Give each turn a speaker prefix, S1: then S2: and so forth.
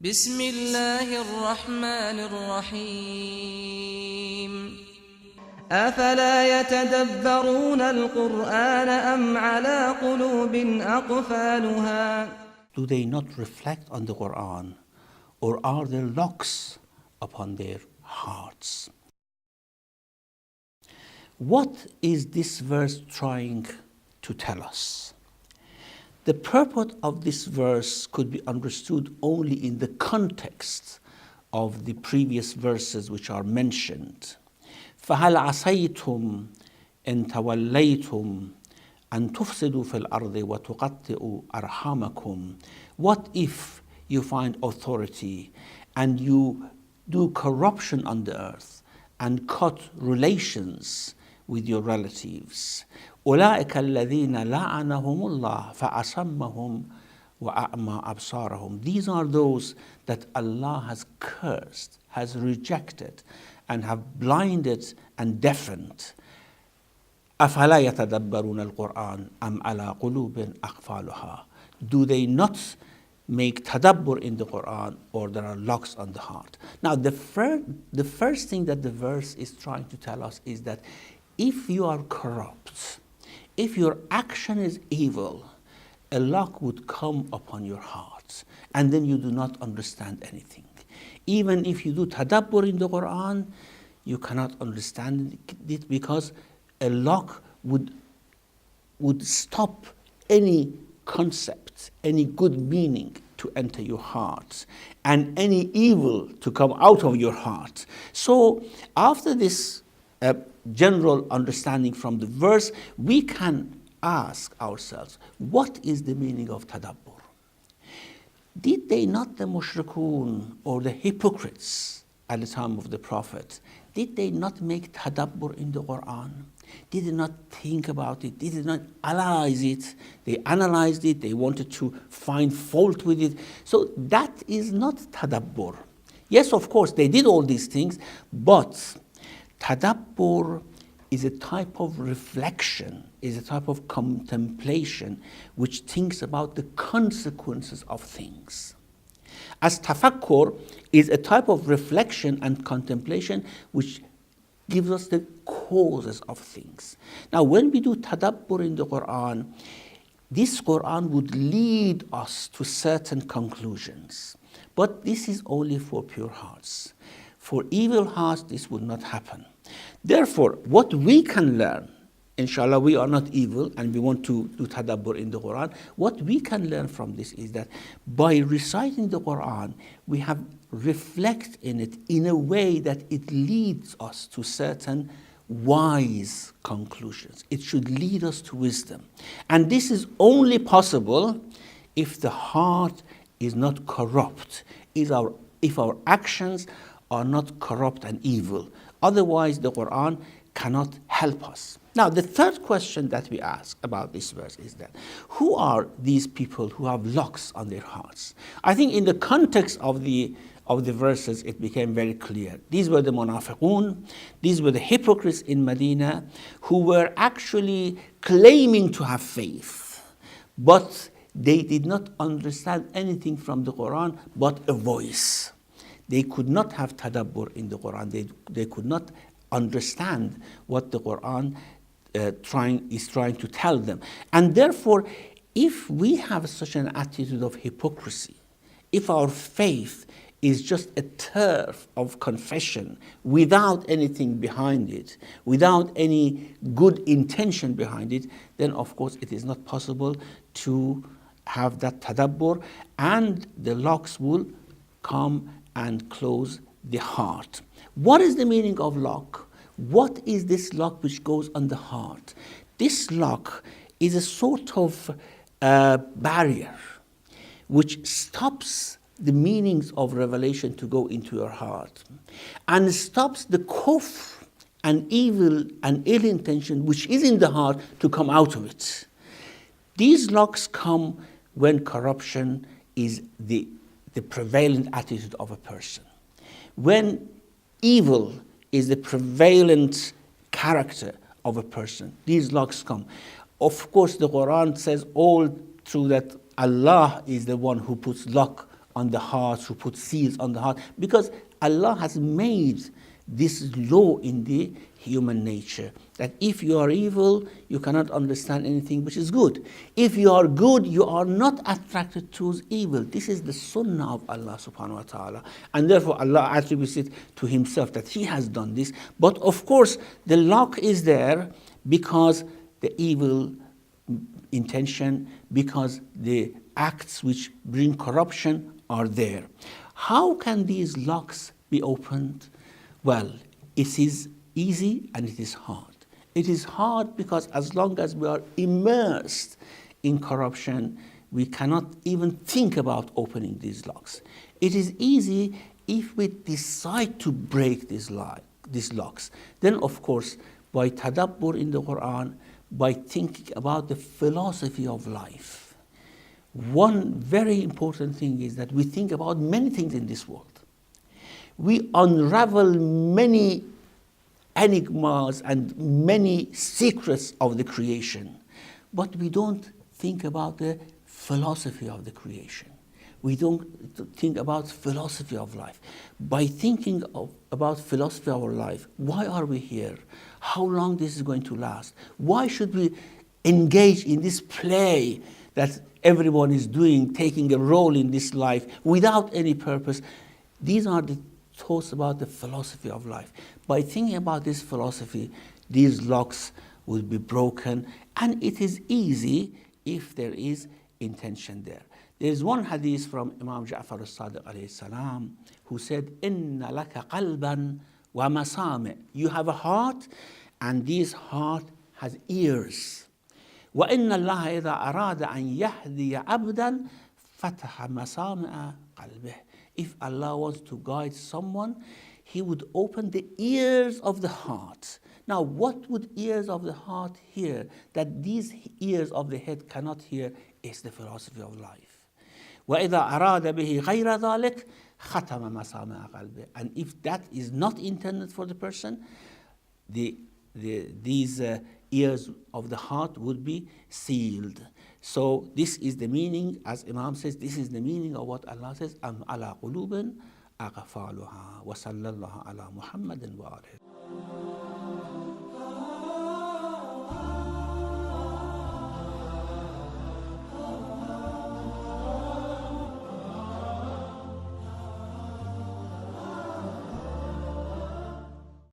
S1: بسم الله الرحمن الرحيم أفلا يتدبرون القرآن أم على قلوب أقفالها
S2: Do they not reflect on the Quran, or are there locks upon their hearts? What is this verse trying to tell us? The purport of this verse could be understood only in the context of the previous verses which are mentioned. فَهَلْ عَصَيْتُمْ إِن تَوَلَّيْتُمْ أَن تُفْسِدُوا فِي الْأَرْضِ وَتُقَطِّعُوا أَرْحَامَكُمْ. What if you find authority and you do corruption on the earth and cut relations with your relatives? أولئك الذين لعنهم الله فأصمهم وأعمى أبصارهم. These are those that Allah has cursed, has rejected, and have blinded and deafened. أفلا يتدبرون القرآن أم على قلوب أقفالها. Do they not make tadabbur in the Quran, or there are locks on the heart? Now the first thing that the verse is trying to tell us is that if you are corrupt, if your action is evil, a lock would come upon your heart, and then you do not understand anything. Even if you do tadabbur in the Quran, you cannot understand it because a lock would stop any concept, any good meaning to enter your heart, and any evil to come out of your heart. So after this general understanding from the verse, we can ask ourselves, what is the meaning of tadabbur? Did they not, the mushrikun or the hypocrites at the time of the Prophet, did they not make tadabbur in the Quran? Did they not think about it? Did they not analyze it? They analyzed it, they wanted to find fault with it. So that is not tadabbur. Yes, of course, they did all these things, but tadabbur is a type of reflection, is a type of contemplation which thinks about the consequences of things. As tafakkur is a type of reflection and contemplation which gives us the causes of things. Now when we do tadabbur in the Quran, this Quran would lead us to certain conclusions. But this is only for pure hearts. For evil hearts, this would not happen. Therefore, what we can learn, inshallah, we are not evil and we want to do tadabbur in the Quran. What we can learn from this is that by reciting the Quran, we have reflect in it in a way that it leads us to certain wise conclusions. It should lead us to wisdom. And this is only possible if the heart is not corrupt, if our actions are not corrupt and evil. Otherwise, the Quran cannot help us. Now, the third question that we ask about this verse is that, who are these people who have locks on their hearts? I think in the context of the verses, it became very clear. These were the munafiqun, these were the hypocrites in Medina who were actually claiming to have faith, but they did not understand anything from the Quran but a voice. They could not have tadabbur in the Quran. They could not understand what the Quran is trying to tell them. And therefore, if we have such an attitude of hypocrisy, if our faith is just a turf of confession without anything behind it, without any good intention behind it, then of course it is not possible to have that tadabbur, and the locks will come and close the heart. What is the meaning of lock? What is this lock which goes on the heart? This lock is a sort of barrier which stops the meanings of revelation to go into your heart, and stops the kufr and evil and ill intention which is in the heart to come out of it. These locks come when corruption is the prevalent attitude of a person. When evil is the prevalent character of a person, these locks come. Of course, the Quran says all through that Allah is the one who puts lock on the heart, who put seals on the heart, because Allah has made this law in the human nature, that if you are evil, you cannot understand anything which is good. If you are good, you are not attracted to evil. This is the sunnah of Allah subhanahu wa ta'ala. And therefore Allah attributes it to himself that he has done this. But of course, the lock is there because the evil intention, because the acts which bring corruption are there. How can these locks be opened? Well, it is easy and it is hard. It is hard because as long as we are immersed in corruption, we cannot even think about opening these locks. It is easy if we decide to break these locks. Then, of course, by tadabbur in the Quran, by thinking about the philosophy of life. One very important thing is that we think about many things in this world. We unravel many enigmas and many secrets of the creation, but we don't think about the philosophy of the creation. We don't think about philosophy of life. By thinking about philosophy of our life, why are we here? How long this is going to last? Why should we engage in this play that everyone is doing, taking a role in this life without any purpose? These are the thoughts about the philosophy of life. By thinking about this philosophy, these locks will be broken, and it is easy if there is intention there. There is one hadith from Imam JAFferys alayhi salam who said, "Inna laka qalban wa masami'." You have a heart, and this heart has ears. وَإِنَّ اللَّهَ إِذَا أَرَادَ أَنْ يَهْدِيَ عَبْدًا فَتَحَ مَسَامِعَ قَلْبِهِ. If Allah wants to guide someone, he would open the ears of the heart. Now, what would ears of the heart hear that these ears of the head cannot hear is the philosophy of life. وَإِذَا أَرَادَ بِهِ غَيْرَ ذَلِكَ خَتَمَ مَسَامِعَ قَلْبِهِ. And if that is not intended for the person, these ears of the heart would be sealed. So this is the meaning, as Imam says, this is the meaning of what Allah says, أَمْ عَلَى قُلُوبٍ أَقْفَالُهَا وَصَلَّى اللَّهُ عَلَى مُحَمَّدٍ وَآلِهِ.